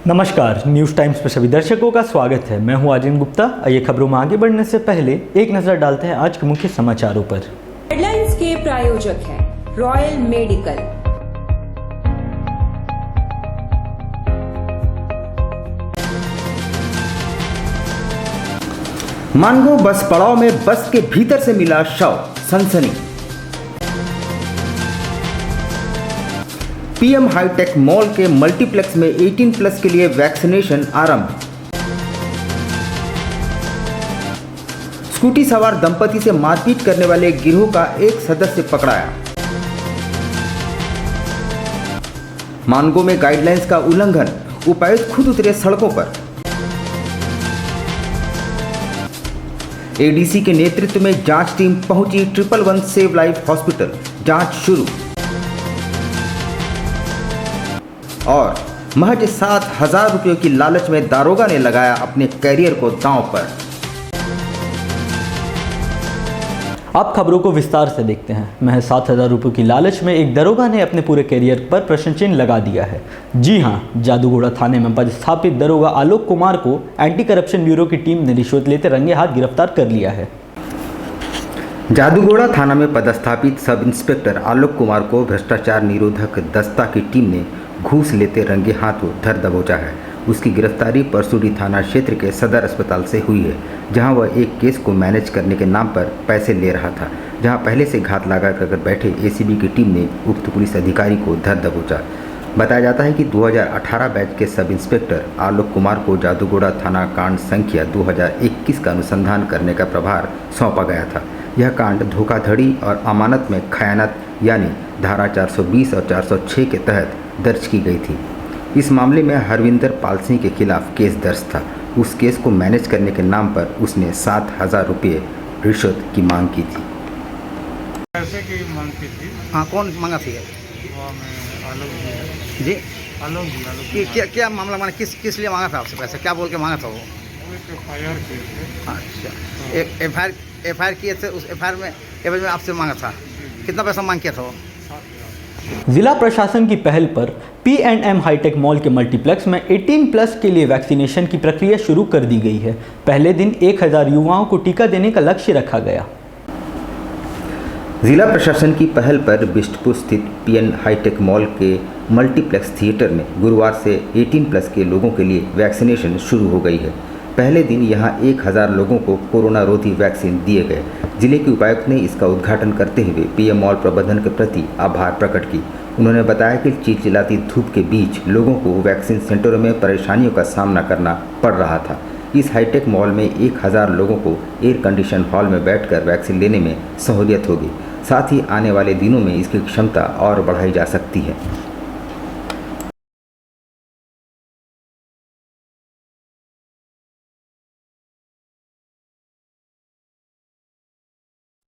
नमस्कार, news times पर सभी दर्शकों का स्वागत है। मैं हूं आजिन गुप्ता। आइए खबरों में आगे बढ़ने से पहले एक नज़र डालते हैं आज के मुख्य समाचारों पर। हेडलाइंस के प्रायोजक हैं रॉयल मेडिकल। मानगो बस पड़ाव में बस के भीतर से मिला शव, सनसनी। पीएम हाईटेक मॉल के मल्टीप्लेक्स में 18 प्लस के लिए वैक्सीनेशन आरंभ। स्कूटी सवार दंपति से मारपीट करने वाले गिरोह का एक सदस्य पकड़ाया। मानगो में गाइडलाइंस का उल्लंघन, उपायुक्त खुद उतरे सड़कों पर। एडीसी के नेतृत्व में जांच टीम पहुंची 111 सेव लाइफ हॉस्पिटल, जांच शुरू। और महज 7,000 रुपयों की लालच में दारोगा ने लगाया अपने कैरियर को दांव पर। अब खबरों को विस्तार से देखते हैं। महज 7,000 रुपये की लालच में एक दरोगा ने अपने पूरे कैरियर पर प्रश्न चिन्ह लगा दिया है। जी हां, जादूगोड़ा थाने में पदस्थापित दरोगा आलोक कुमार को एंटी करप्शन ब्यूरो की टीम ने रिश्वत लेते रंगे हाथ गिरफ्तार कर लिया है। जादूगोड़ा थाना में पदस्थापित सब इंस्पेक्टर आलोक कुमार को भ्रष्टाचार निरोधक दस्ता की टीम ने घूस लेते रंगे हाथों धर दबोचा है। उसकी गिरफ्तारी परसुडी थाना क्षेत्र के सदर अस्पताल से हुई है, जहां वह एक केस को मैनेज करने के नाम पर पैसे ले रहा था, जहां पहले से घात लगा कर बैठे एसीबी की टीम ने उक्त पुलिस अधिकारी को धर दबोचा। बताया जाता है कि 2018 बैच के सब इंस्पेक्टर आलोक कुमार को जादूगोड़ा थाना कांड संख्या 2021 का अनुसंधान करने का प्रभार सौंपा गया था। यह कांड धोखाधड़ी और अमानत में खयानत यानी धारा 420 और 406 के तहत दर्ज की गई थी। इस मामले में हरविंदर पाल सिंह के खिलाफ केस दर्ज था। उस केस को मैनेज करने के नाम पर उसने 7,000 रुपये रिश्वत की मांग की थी। पैसे की मांग की थी। हाँ, कौन मांगा थी? वो मैं आलोक जी जी, आलोक क्या मामला, माने किस लिए मांगा था आपसे पैसे? क्या बोल के मांगा था वो? एक एफआईआर किए थे। अच्छा, एफआईआर किए थे। उस एफआईआर में आपसे मांगा था। कितना पैसा मांग किया था वो? जिला प्रशासन की पहल पर P&M हाईटेक मॉल के मल्टीप्लेक्स में 18 प्लस के लिए वैक्सीनेशन की प्रक्रिया शुरू कर दी गई है। पहले दिन 1,000 युवाओं को टीका देने का लक्ष्य रखा गया। जिला प्रशासन की पहल पर बिष्टपुर स्थित पीएन हाईटेक मॉल के मल्टीप्लेक्स थिएटर में गुरुवार से 18 प्लस के लोगों के लिए वैक्सीनेशन शुरू हो गई है। पहले दिन यहां 1,000 लोगों को कोरोना रोधी वैक्सीन दिए गए। जिले के उपायुक्त ने इसका उद्घाटन करते हुए पीएम मॉल प्रबंधन के प्रति आभार प्रकट की। उन्होंने बताया कि चिलचिलाती धूप के बीच लोगों को वैक्सीन सेंटरों में परेशानियों का सामना करना पड़ रहा था। इस हाईटेक मॉल में 1,000 लोगों को एयर कंडीशन हॉल में बैठकर वैक्सीन लेने में सहूलियत होगी। साथ ही आने वाले दिनों में इसकी क्षमता और बढ़ाई जा सकती है।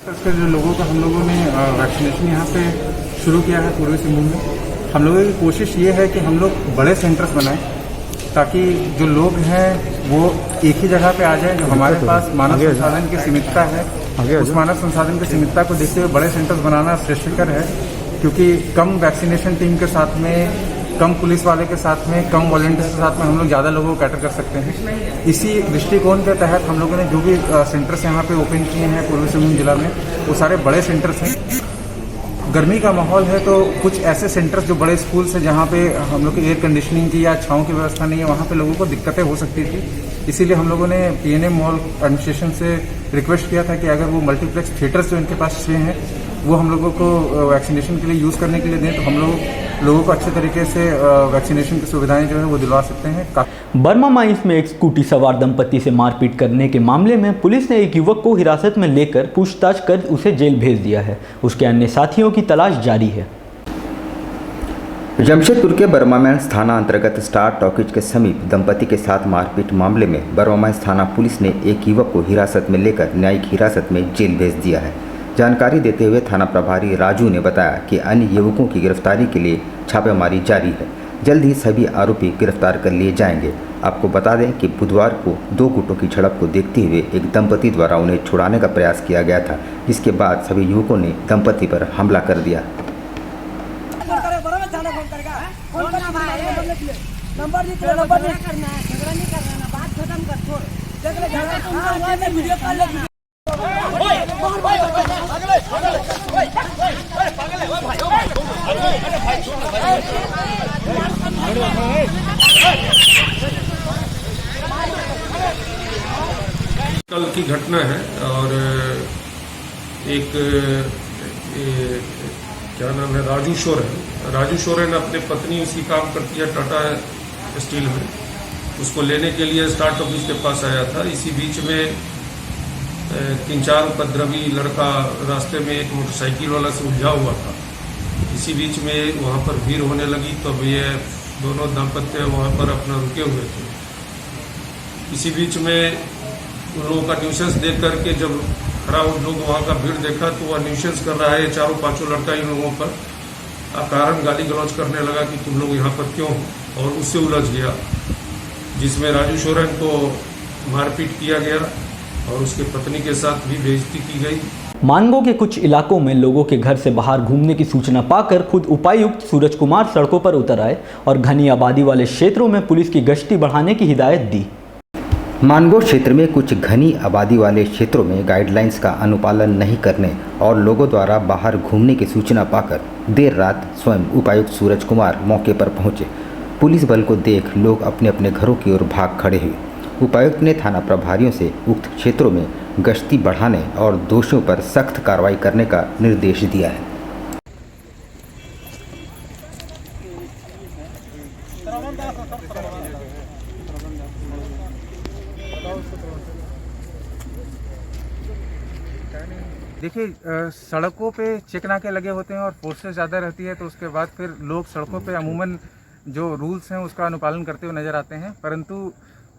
इसके जो लोगों का हम लोगों ने वैक्सीनेशन यहाँ पे शुरू किया है पूर्वी सिंहभूम में। हम लोगों की कोशिश ये है कि हम लोग बड़े सेंटर्स बनाएं ताकि जो लोग हैं वो एक ही जगह पे आ जाएं। जो हमारे पास मानव संसाधन की सीमितता है, उस मानव संसाधन की सीमितता को देखते हुए बड़े सेंटर्स बनाना श्रेष्ठकर है, क्योंकि कम वैक्सीनेशन टीम के साथ में, कम पुलिस वाले के साथ में, कम वॉलंटियर्स के साथ में हम लोग ज़्यादा लोगों को कैटर कर सकते हैं। इसी दृष्टिकोण के तहत हम लोगों ने जो भी सेंटर्स यहाँ पे ओपन किए हैं पूर्वी सिंहभूम जिला में, वो सारे बड़े सेंटर्स हैं। गर्मी का माहौल है तो कुछ ऐसे सेंटर्स जो बड़े स्कूल्स हैं जहाँ पे हम लोग की एयर कंडीशनिंग की या छाँव की व्यवस्था नहीं है, वहाँ पे लोगों को दिक्कतें हो सकती थी। इसीलिए हम लोगों ने पीएनएम मॉल एडमिनिस्ट्रेशन से रिक्वेस्ट किया था कि अगर वो मल्टीप्लेक्स थिएटर्स जो इनके पास हैं वो हम लोगों को वैक्सीनेशन के लिए यूज़ करने के लिए दें, तो हम लोगों को अच्छे तरीके से वैक्सीनेशन की सुविधाएं जो है वो दिलवा सकते हैं। बर्मा माइंस में एक स्कूटी सवार दंपति से मारपीट करने के मामले में पुलिस ने एक युवक को हिरासत में लेकर पूछताछ कर उसे जेल भेज दिया है। उसके अन्य साथियों की तलाश जारी है। जमशेदपुर के बर्मा माइंस थाना अंतर्गत स्टार टॉकीज के समीप दंपति के साथ मारपीट मामले में बर्मा माइंस थाना पुलिस ने एक युवक को हिरासत में लेकर न्यायिक हिरासत में जेल भेज दिया है। जानकारी देते हुए थाना प्रभारी राजू ने बताया कि अन्य युवकों की गिरफ्तारी के लिए छापेमारी जारी है। जल्द ही सभी आरोपी गिरफ्तार कर लिए जाएंगे। आपको बता दें कि बुधवार को 2 गुटों की झड़प को देखते हुए एक दंपति द्वारा उन्हें छुड़ाने का प्रयास किया गया था, जिसके बाद सभी युवकों ने दंपति पर हमला कर दिया। नंबर नहीं करना है, झगड़ा नहीं करना है, बात खत्म कर छोड़। देख ले झगड़ा तुम हुआ में वीडियो कॉल ले कल की घटना है और एक क्या नाम है, राजू शोरेन ने अपने पत्नी उसकी काम करती है टाटा स्टील में, उसको लेने के लिए स्टार्ट ऑफिस के पास आया था। इसी बीच में 3-4 उपद्रवी लड़का रास्ते में एक मोटरसाइकिल वाला से उलझा हुआ था। इसी बीच में वहाँ पर भीड़ होने लगी, तब ये दोनों दाम्पत्य वहाँ पर अपना रुके हुए थे। इसी बीच में उन लोगों का न्यूसेंस देख करके जब खराब लोग वहाँ का भीड़ देखा तो वह न्यूसेंस कर रहा है, 4-5 लड़का इन लोगों पर अकारण गाली गलौज करने लगा कि तुम लोग यहाँ पर क्यों हो, और उससे उलझ गया, जिसमें राजू शोरेन को मारपीट किया गया और उसके पत्नी के साथ भी बेइज्जती की गई। मानगो के कुछ इलाकों में लोगों के घर से बाहर घूमने की सूचना पाकर खुद उपायुक्त सूरज कुमार सड़कों पर उतर आए और घनी आबादी वाले क्षेत्रों में पुलिस की गश्ती बढ़ाने की हिदायत दी। मानगो क्षेत्र में कुछ घनी आबादी वाले क्षेत्रों में गाइडलाइंस का अनुपालन नहीं करने और लोगों द्वारा बाहर घूमने की सूचना पाकर देर रात स्वयं उपायुक्त सूरज कुमार मौके पर पहुंचे। पुलिस बल को देख लोग अपने अपने घरों की ओर भाग खड़े हुए। उपायुक्त ने थाना प्रभारियों से उक्त क्षेत्रों में गश्ती बढ़ाने और दोषियों पर सख्त कार्रवाई करने का निर्देश दिया है। देखिए, सड़कों पे चेक नाके लगे होते हैं और फोर्सेस ज़्यादा रहती है, तो उसके बाद फिर लोग सड़कों पे अमूमन जो रूल्स हैं उसका अनुपालन करते हुए नज़र आते हैं, परंतु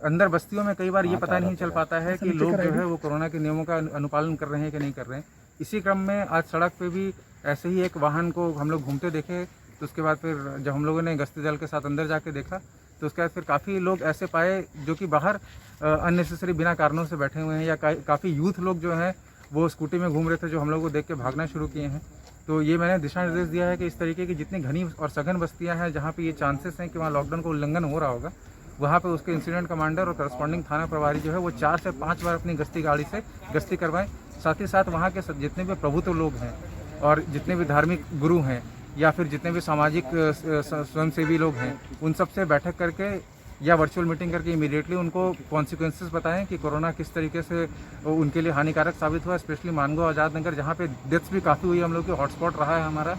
अंदर बस्तियों में कई बार ये पता नहीं चल पाता है कि लोग जो है वो कोरोना के नियमों का अनुपालन कर रहे हैं कि नहीं कर रहे हैं। इसी क्रम में आज सड़क पे भी ऐसे ही एक वाहन को हम लोग घूमते देखे, तो उसके बाद फिर जब हम लोगों ने गश्ती दल के साथ अंदर जाके देखा तो उसके बाद फिर काफ़ी लोग ऐसे पाए जो कि बाहर अननेसेसरी बिना कारणों से बैठे हुए हैं, या काफ़ी यूथ लोग जो हैं वो स्कूटी में घूम रहे थे, जो हम लोग को देख के भागना शुरू किए हैं। तो ये मैंने दिशा निर्देश दिया है कि इस तरीके की जितनी घनी और सघन बस्तियां हैं जहाँ पे ये चांसेस हैं कि वहाँ लॉकडाउन का उल्लंघन हो रहा होगा, वहाँ पे उसके इंसिडेंट कमांडर और करस्पॉन्डिंग थाना प्रभारी जो है वो 4 से 5 बार अपनी गश्ती गाड़ी से गश्ती करवाएं। साथ ही साथ वहाँ के जितने भी प्रभुत्व लोग हैं और जितने भी धार्मिक गुरु हैं या फिर जितने भी सामाजिक स्वयंसेवी लोग हैं, उन सब से बैठक करके या वर्चुअल मीटिंग करके इमीडिएटली उनको कॉन्सिक्वेंसेस बताएं कि कोरोना किस तरीके से उनके लिए हानिकारक साबित हुआ। स्पेशली मानगो आज़ाद नगर जहाँ पे डेथ्स भी काफ़ी हुई, हम लोग की हॉटस्पॉट रहा है हमारा,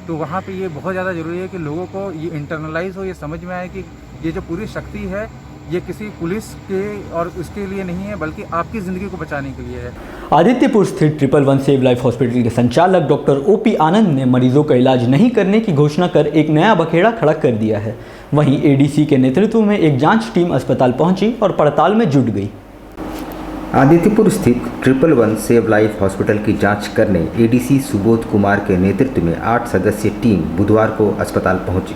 तो वहाँ पे ये बहुत ज़्यादा ज़रूरी है कि लोगों को ये इंटरनलाइज हो, ये समझ में आए कि ये जो पूरी शक्ति है ये किसी पुलिस के और उसके लिए नहीं है, बल्कि आपकी ज़िंदगी को बचाने के लिए है। आदित्यपुर स्थित 111 सेव लाइफ हॉस्पिटल के संचालक डॉक्टर ओपी आनंद ने मरीजों का इलाज नहीं करने की घोषणा कर एक नया बखेड़ा खड़ा कर दिया है। वहीं एडीसी के नेतृत्व में एक जांच टीम अस्पताल पहुंची और पड़ताल में जुट गई। आदित्यपुर स्थित 111 सेव लाइफ हॉस्पिटल की जांच करने एडीसी सुबोध कुमार के नेतृत्व में 8 सदस्यीय टीम बुधवार को अस्पताल पहुंची।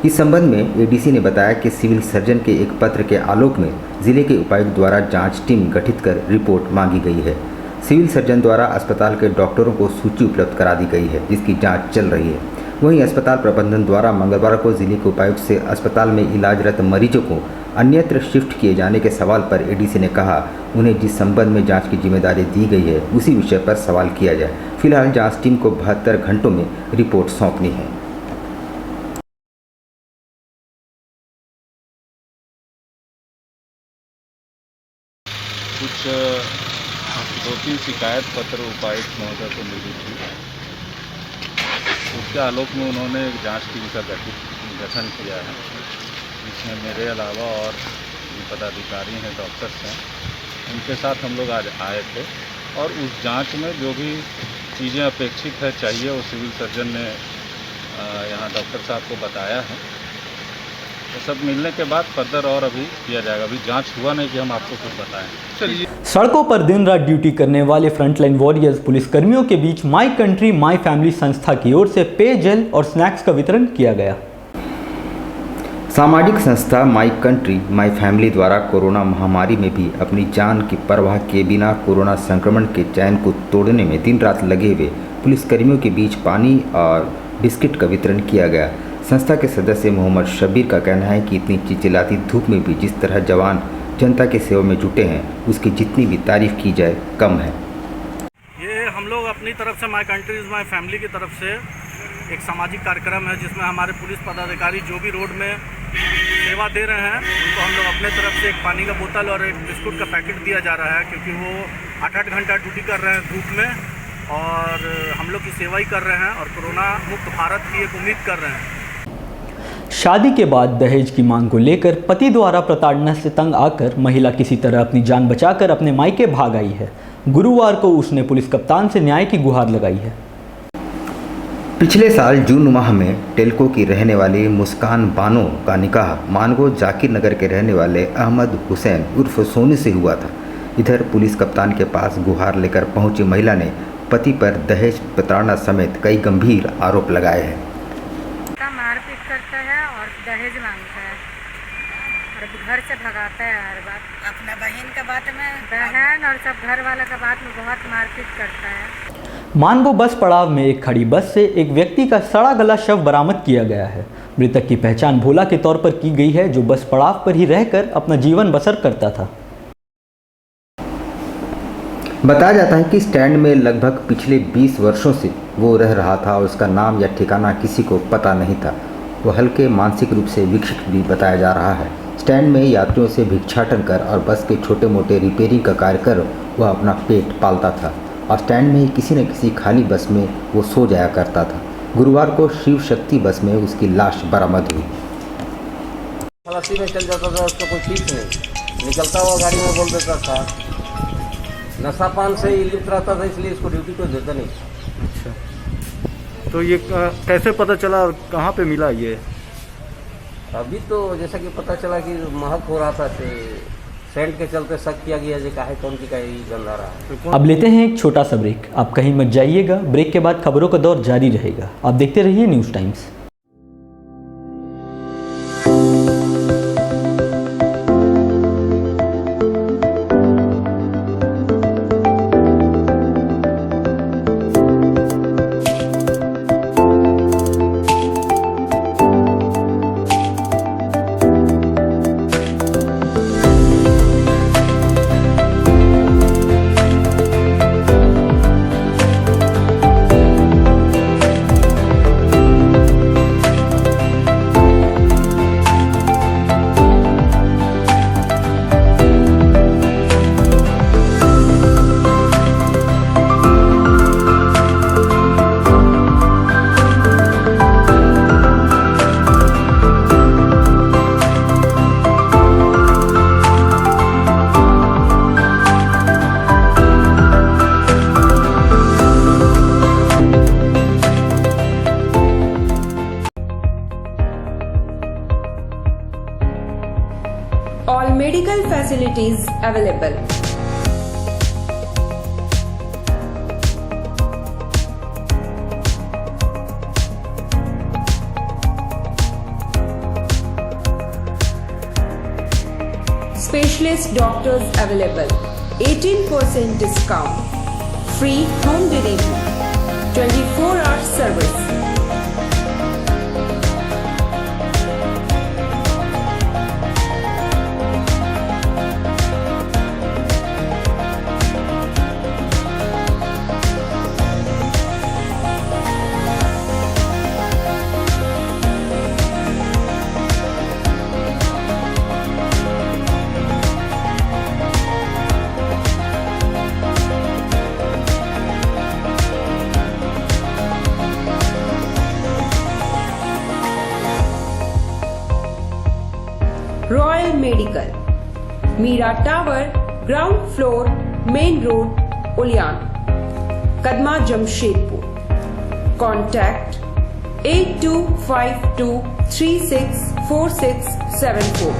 इस संबंध में एडीसी ने बताया कि सिविल सर्जन के एक पत्र के आलोक में जिले के उपायुक्त द्वारा जांच टीम गठित कर रिपोर्ट मांगी गई है। सिविल सर्जन द्वारा अस्पताल के डॉक्टरों को सूची उपलब्ध करा दी गई है, जिसकी जांच चल रही है। वहीं अस्पताल प्रबंधन द्वारा मंगलवार को जिले के उपायुक्त से अस्पताल में इलाजरत मरीजों को अन्यत्र शिफ्ट किए जाने के सवाल पर एडीसी ने कहा उन्हें जिस संबंध में जांच की जिम्मेदारी दी गई है उसी विषय पर सवाल किया जाए। फिलहाल जांच टीम को 72 घंटों में रिपोर्ट सौंपनी है। कुछ 2-3 शिकायत पत्र उपायुक्त महोदय को मिली थी, उसके आलोक में उन्होंने एक जांच टीम का गठन किया है, जिसमें मेरे अलावा और पदाधिकारी हैं, डॉक्टर्स हैं, उनके साथ हम लोग आज आए थे और उस जांच में जो भी चीज़ें अपेक्षित है चाहिए वो सिविल सर्जन ने यहाँ डॉक्टर साहब को बताया है। तो सब मिलने के बाद फर्दर और अभी किया जाएगा। अभी जांच हुआ नहीं कि हम आपको कुछ बताएं। चलिए। सड़कों पर दिन रात ड्यूटी करने वाले फ्रंटलाइन वॉरियर्स पुलिस कर्मियों के बीच माई कंट्री माई फैमिली संस्था की ओर से पेयजल और स्नैक्स का वितरण किया गया। सामाजिक संस्था माई कंट्री माई फैमिली द्वारा कोरोना महामारी में भी अपनी जान की परवाह किए बिना कोरोना संक्रमण के चैन को तोड़ने में दिन रात लगे हुए पुलिसकर्मियों के बीच पानी और बिस्किट का वितरण किया गया। संस्था के सदस्य मोहम्मद शबीर का कहना है कि इतनी चिलचिलाती धूप में भी जिस तरह जवान जनता की सेवा में जुटे हैं, उसकी जितनी भी तारीफ की जाए कम है। ये हम लोग अपनी तरफ से my country is my family की तरफ से एक सामाजिक कार्यक्रम है, जिसमें हमारे पुलिस पदाधिकारी जो भी रोड में सेवा दे रहे हैं उनको हम लोग अपने तरफ से एक पानी का बोतल और एक बिस्कुट का पैकेट दिया जा रहा है, क्योंकि वो 8-8 घंटा ड्यूटी कर रहे हैं धूप में और हम लोग की सेवा ही कर रहे हैं और कोरोना मुक्त भारत की एक उम्मीद कर रहे हैं। शादी के बाद दहेज की मांग को लेकर पति द्वारा प्रताड़ना से तंग आकर महिला किसी तरह अपनी जान बचाकर अपने मायके भाग आई है। गुरुवार को उसने पुलिस कप्तान से न्याय की गुहार लगाई है। पिछले साल जून माह में टेल्को की रहने वाली मुस्कान बानो का निकाह मानगो जाकिर नगर के रहने वाले अहमद हुसैन उर्फ सोनी से हुआ था। इधर पुलिस कप्तान के पास गुहार लेकर पहुंची महिला ने पति पर दहेज प्रताड़ना समेत कई गंभीर आरोप लगाए हैं। मारपीट करता है और दहेज मांगता है और घर से भगाता है हर बात। अपना बहन का बात में बहन और सब घर वाला का बात में बहुत मारपीट करता है। मानगो बस पड़ाव में एक खड़ी बस से एक व्यक्ति का सड़ा गला शव बरामद किया गया है। मृतक की पहचान भोला के तौर पर की गई है, जो बस पड़ाव पर ही रहकर अपना जीवन बसर करता था। बताया जाता है कि स्टैंड में लगभग पिछले 20 वर्षों से वो रह रहा था और उसका नाम या ठिकाना किसी को पता नहीं था। वो हल्के मानसिक रूप से विक्षिप्त भी बताया जा रहा है। स्टैंड में यात्रियों से भिक्षाटन कर और बस के छोटे मोटे रिपेयरिंग का कार्य कर वह अपना पेट पालता था और स्टैंड में किसी न किसी खाली बस में वो सो जाया करता था। गुरुवार को शिव शक्ति बस में उसकी लाश बरामद हुई। खलासी में चल जाता था, उसको कोई ठीक नहीं, निकलता हुआ गाड़ी में बोल देता था। नशा पान से ही लिप्त रहता था, इसलिए इसको ड्यूटी कोई देता नहीं। अच्छा, तो ये कैसे पता चला और कहाँ पे मिला ये? अभी तो जैसा कि पता चला कि महक हो रहा था, सेंट के चलते शक किया गया काहे कौन की कहीं गंदा रहा। अब लेते हैं एक छोटा सा ब्रेक। आप कहीं मत जाइएगा, ब्रेक के बाद खबरों का दौर जारी रहेगा। आप देखते रहिए news times. All medical facilities available. Specialist doctors available. 18% discount. Free home delivery. 24-hour service. Royal Medical, Mira Tower, ground floor, main road, Ulyan, Kadma, Jamshedpur. Contact 8252364674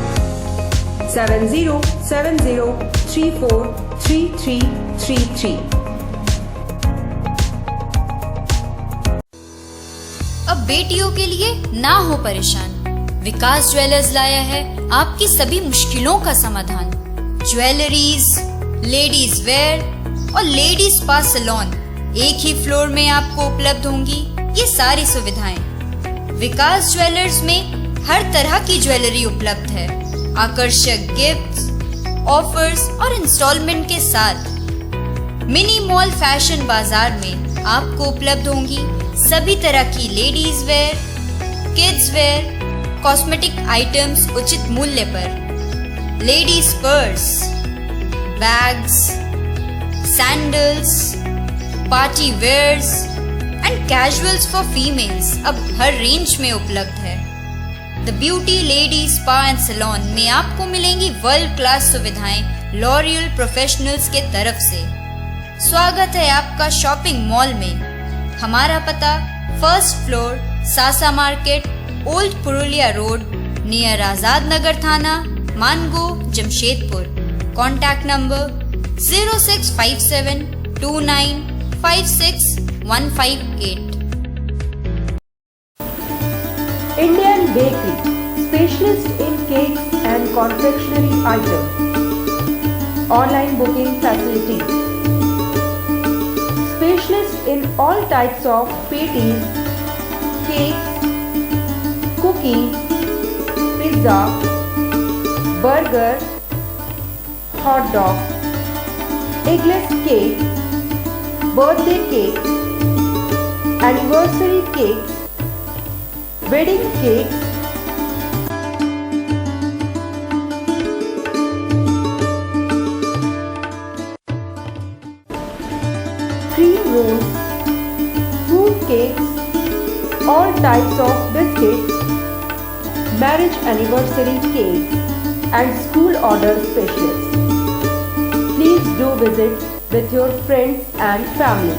7070343333। अब बेटियों के लिए ना हो परेशान, विकास ज्वेलर्स लाया है आपकी सभी मुश्किलों का समाधान। ज्वेलरीज, लेडीज वेयर और लेडीज स्पा सैलून एक ही फ्लोर में आपको उपलब्ध होंगी ये सारी सुविधाएं। विकास ज्वेलर्स में हर तरह की ज्वेलरी उपलब्ध है। आकर्षक गिफ्ट्स, ऑफर्स और इंस्टॉलमेंट के साथ मिनी मॉल फैशन बाजार में आपको उपलब्ध होंगी सभी तरह की ladies wear, kids wear, cosmetic items उचित मूल्य पर। Ladies purse, bags, sandals, party wears and casuals for females अब हर रेंज में उपलब्ध है। The beauty lady spa and salon में आपको मिलेंगी वर्ल्ड क्लास सुविधाएं लॉरियल प्रोफेशनल्स के तरफ से। स्वागत है आपका शॉपिंग मॉल में। हमारा पता first floor, Sasa market, old Purulia road, near Azad Nagar थाना, Mango, Jamshedpur. Contact number 0657 29 56 158। Indian Bakery, specialist in cakes and confectionery items. Online booking facility. Specialist in all types of patties, cakes, cookies, pizza, burger, hot dog, eggless cake, birthday cake, anniversary cakes, wedding cakes, cream rolls, fruit cakes, all types of biscuits, marriage anniversary cakes, and school order specials. Please do visit with your friends and family.